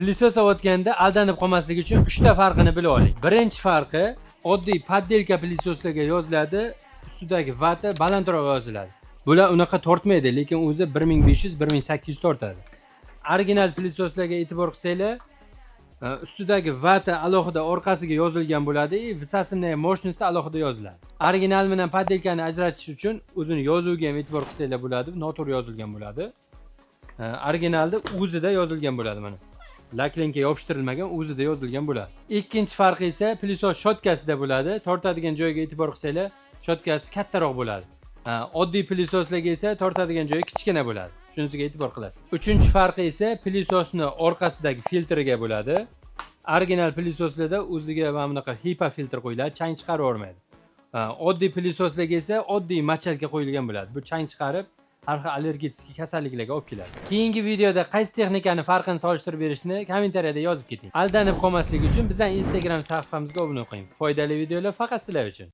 Pilisos ovutganda aldanib qolmaslik uchun 3 ta farqini bilib oling. Birinchi farqi, oddiy poddelka pilisoslarga yoziladi, ustidagi vata balandroq yoziladi. Bular unaqa tortmaydi, lekin o'zi 1500-1800 tortadi. Original pilisoslarga e'tibor qilsanglar, ustidagi vata alohida orqasiga yozilgan bo'ladi, visasimning mощности alohida yoziladi. Original bilan poddelkani ajratish uchun o'zini yozuvga ham e'tibor qilsanglar bo'ladi, noto'g'ri yozilgan bo'ladi. Originalda o'zida yozilgan bo'ladi mana. Laklinga yopishtirilmagan, o'zida yozilgan bo'ladi. Ikkinchi farqi esa pilisos shotkasida bo'ladi. Tortadigan joyiga e'tibor qilsanglar, shotkasi kattaroq bo'ladi. Oddiy pilisoslarga esa tortadigan joyi kichkina bo'ladi. Shunisiga e'tibor qilasiz. Uchinchi farqi esa pilisosni orqasidagi filtriga bo'ladi. Original pilisoslarda o'ziga mana bunaqa HEPA filtr qo'yiladi, chang chiqarib yormaydi. Oddiy pilisoslarga esa oddiy machalka qo'yilgan bo'ladi. Bu chang chiqarib har xil allergik kasalliklarga olib keladi. Keyingi videoda qaysi texnikani farqini solishtirib berishni kommentariyada yozib keting. Aldanib qolmaslik uchun bizning Instagram sahifamizga obuna qiling. Foydali videolar faqat sizlar uchun.